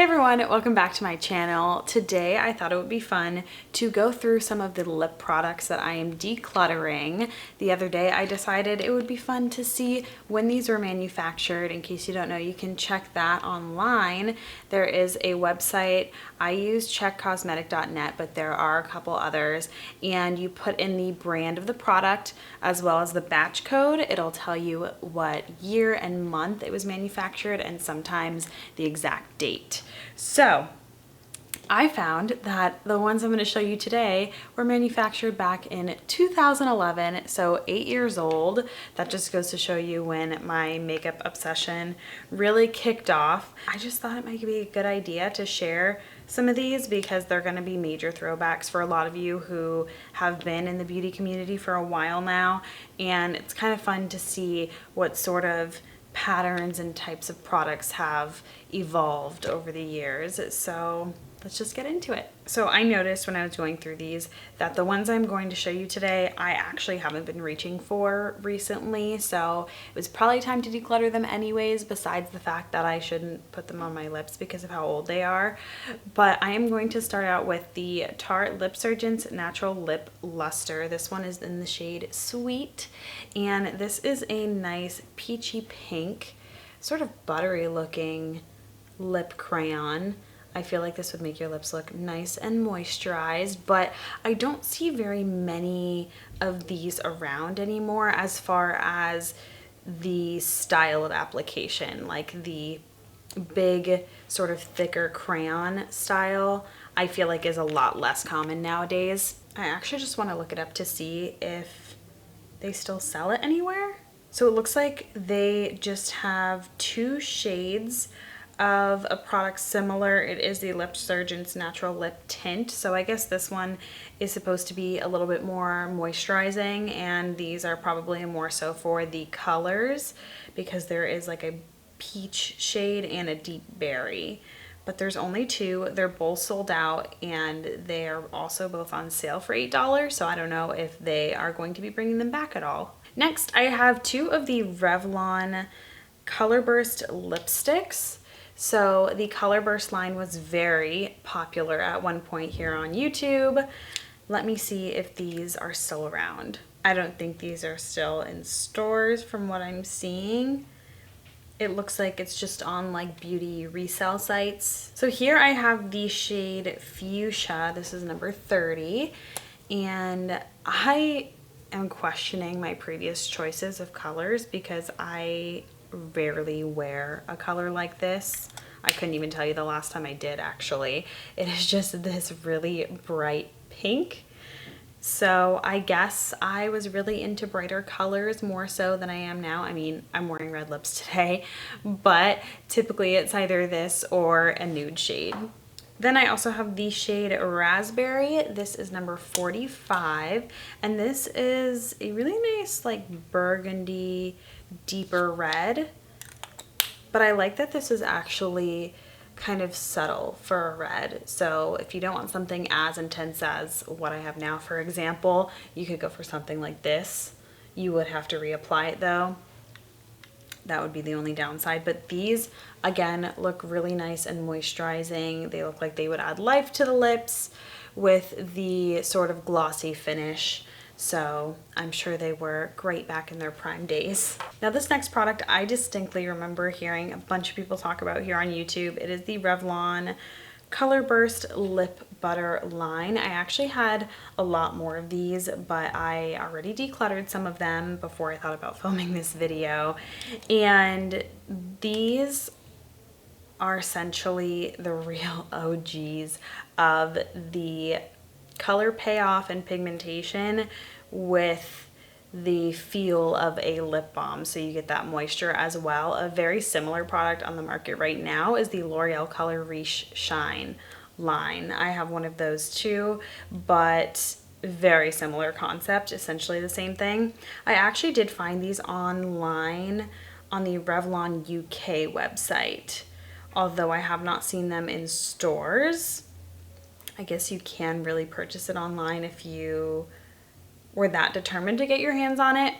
everyone, welcome back to my channel. Today I thought it would be fun to go through some of the lip products that I am decluttering. The other day I decided it would be fun to see when these were manufactured. In case you don't know, you can check that online. There is a website. I use checkcosmetic.net, but there are a couple others, and you put in the brand of the product as well as the batch code. It'll tell you what year and month it was manufactured and sometimes the exact date. So I found that the ones I'm going to show you today were manufactured back in 2011, so 8 years old. That just goes to show you when my makeup obsession really kicked off. I just thought it might be a good idea to share some of these because they're going to be major throwbacks for a lot of you who have been in the beauty community for a while now, and it's kind of fun to see what sort of patterns and types of products have evolved over the years. So let's just get into it. So I noticed when I was going through these that the ones I'm going to show you today, I actually haven't been reaching for recently. So it was probably time to declutter them anyways, besides the fact that I shouldn't put them on my lips because of how old they are. But I am going to start out with the Tarte LipSurgence Natural Lip Luster. This one is in the shade Sweet. And this is a nice peachy pink, sort of buttery looking lip crayon. I feel like this would make your lips look nice and moisturized, but I don't see very many of these around anymore as far as the style of application, like the big sort of thicker crayon style. I feel like is a lot less common nowadays. I actually just want to look it up to see if they still sell it anywhere. So it looks like they just have two shades of a product similar. It is the LipSurgence Natural Lip Tint. So I guess this one is supposed to be a little bit more moisturizing, and these are probably more so for the colors because there is like a peach shade and a deep berry. But there's only two. They're both sold out, and they are also both on sale for $8. So I don't know if they are going to be bringing them back at all. Next, I have two of the Revlon Color Burst lipsticks. So the Color Burst line was very popular at one point here on YouTube. Let me see if these are still around. I don't think these are still in stores from what I'm seeing. It looks like it's just on like beauty resale sites. So here I have the shade Fuchsia. This is number 30. And I am questioning my previous choices of colors because I rarely wear a color like this. I couldn't even tell you the last time I did actually. It is just this really bright pink. So I guess I was really into brighter colors more so than I am now. I mean, I'm wearing red lips today, but typically it's either this or a nude shade. Then I also have the shade Raspberry. This is number 45, and this is a really nice like burgundy, deeper red. But I like that this is actually kind of subtle for a red. So if you don't want something as intense as what I have now, for example, you could go for something like this. You would have to reapply it though. That would be the only downside. But these, again, look really nice and moisturizing. They look like they would add life to the lips with the sort of glossy finish. So I'm sure they were great back in their prime days. Now this next product I distinctly remember hearing a bunch of people talk about here on YouTube. It is the Revlon Color Burst Lip Butter line. I actually had a lot more of these, but I already decluttered some of them before I thought about filming this video. And these are essentially the real OGs of the color payoff and pigmentation with the feel of a lip balm, so you get that moisture as well. A very similar product on the market right now is the L'Oreal Color Riche Shine line. I have one of those too, but very similar concept, essentially the same thing. I actually did find these online on the Revlon UK website, although I have not seen them in stores. I guess you can really purchase it online if you were that determined to get your hands on it.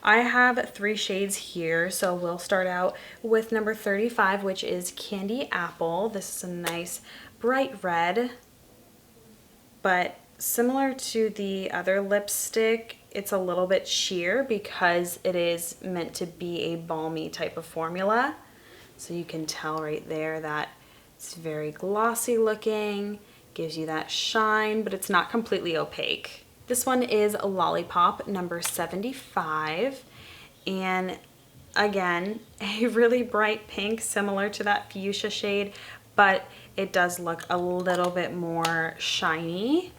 I have 3 shades here, so we'll start out with number 35, which is Candy Apple. This is a nice bright red, but similar to the other lipstick, it's a little bit sheer because it is meant to be a balmy type of formula. So you can tell right there that it's very glossy looking, gives you that shine, but it's not completely opaque. This one is Lollipop number 75, and again, a really bright pink similar to that fuchsia shade, but it does look a little bit more shiny.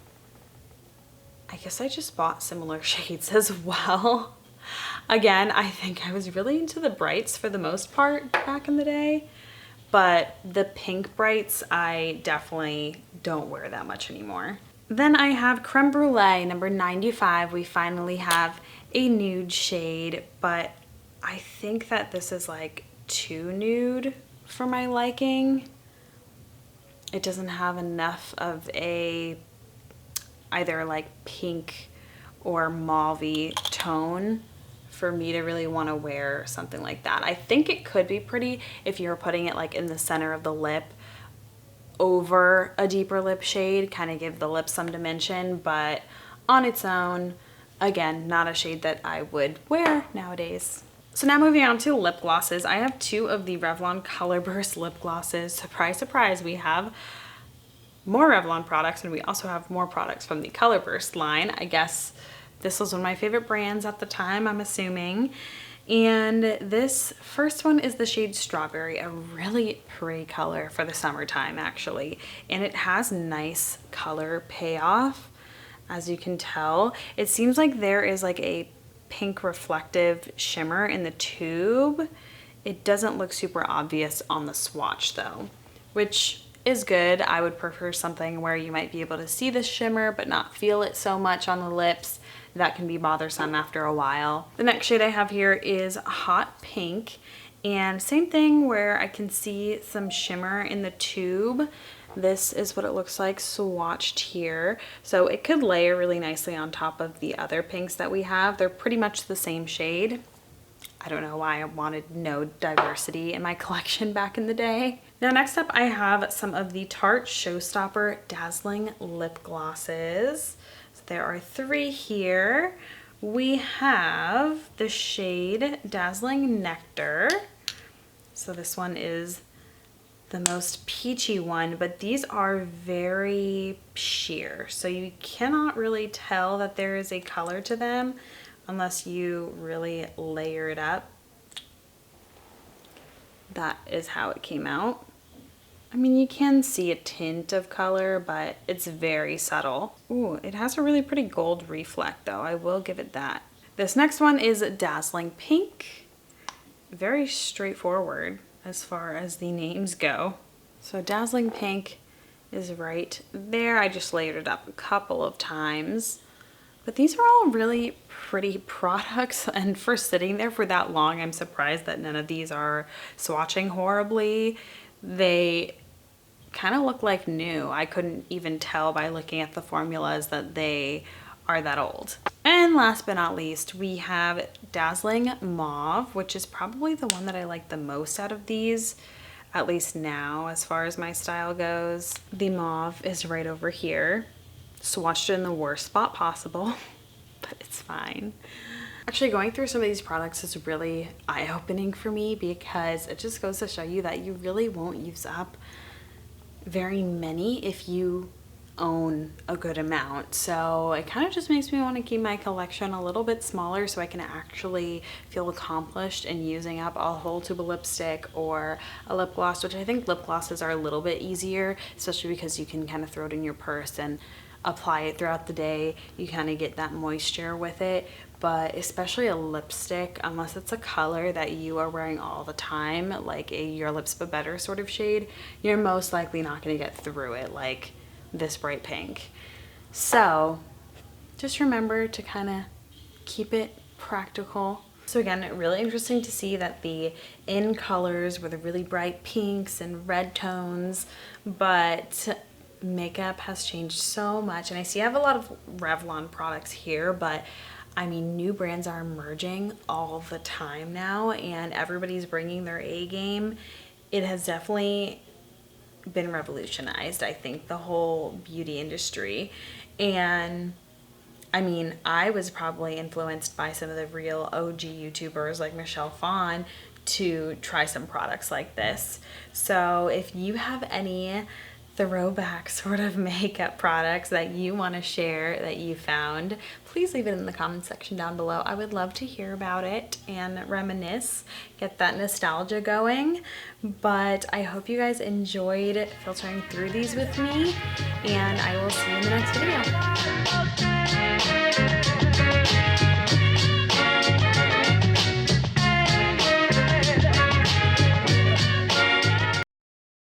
I guess I just bought similar shades as well. Again, I think I was really into the brights for the most part back in the day, but the pink brights I definitely don't wear that much anymore. Then I have Creme Brulee number 95. We finally have a nude shade, but I think that this is like too nude for my liking. It doesn't have enough of a either like pink or mauve-y tone for me to really want to wear something like that. I think it could be pretty if you're putting it like in the center of the lip over a deeper lip shade, kind of give the lip some dimension, but on its own, again, not a shade that I would wear nowadays. So now moving on to lip glosses. I have 2 of the Revlon Color Burst lip glosses. Surprise, surprise, we have more Revlon products, and we also have more products from the Color Burst line. I guess this was one of my favorite brands at the time, I'm assuming. And this first one is the shade Strawberry, a really pretty color for the summertime actually. And it has nice color payoff, as you can tell. It seems like there is like a pink reflective shimmer in the tube. It doesn't look super obvious on the swatch though, which is good. I would prefer something where you might be able to see the shimmer but not feel it so much on the lips. That can be bothersome after a while. The next shade I have here is Hot Pink, and same thing where I can see some shimmer in the tube. This is what it looks like swatched here. So it could layer really nicely on top of the other pinks that we have. They're pretty much the same shade. I don't know why I wanted no diversity in my collection back in the day. Now next up I have some of the Tarte Showstopper Dazzling Lip Glosses. So there are 3 here. We have the shade Dazzling Nectar. So this one is the most peachy one, but these are very sheer. So you cannot really tell that there is a color to them unless you really layer it up. That is how it came out. I mean, you can see a tint of color, but it's very subtle. Ooh, it has a really pretty gold reflect though, I will give it that. This next one is Dazzling Pink. Very straightforward as far as the names go. So Dazzling Pink is right there. I just layered it up a couple of times. But these are all really pretty products, and for sitting there for that long, I'm surprised that none of these are swatching horribly. They kind of look like new. I couldn't even tell by looking at the formulas that they are that old. And last but not least, we have Dazzling Mauve, which is probably the one that I like the most out of these, at least now as far as my style goes. The mauve is right over here. Swatched it in the worst spot possible, but it's fine. Actually, going through some of these products is really eye-opening for me because it just goes to show you that you really won't use up very many if you own a good amount. So it kind of just makes me want to keep my collection a little bit smaller so I can actually feel accomplished in using up a whole tube of lipstick or a lip gloss, which I think lip glosses are a little bit easier, especially because you can kind of throw it in your purse and apply it throughout the day. You kind of get that moisture with it, but especially a lipstick, unless it's a color that you are wearing all the time, like a Your Lips But Better sort of shade, you're most likely not going to get through it like this bright pink. So just remember to kind of keep it practical. So again, really interesting to see that the in colors were the really bright pinks and red tones, but makeup has changed so much. And I see I have a lot of Revlon products here, but I mean, new brands are emerging all the time now, and everybody's bringing their A game. It has definitely been revolutionized, I think, the whole beauty industry. And I mean, I was probably influenced by some of the real OG YouTubers like Michelle Phan to try some products like this. So if you have any throwback sort of makeup products that you want to share that you found, please leave it in the comment section down below. I would love to hear about it and reminisce, get that nostalgia going. But I hope you guys enjoyed filtering through these with me, and I will see you in the next video.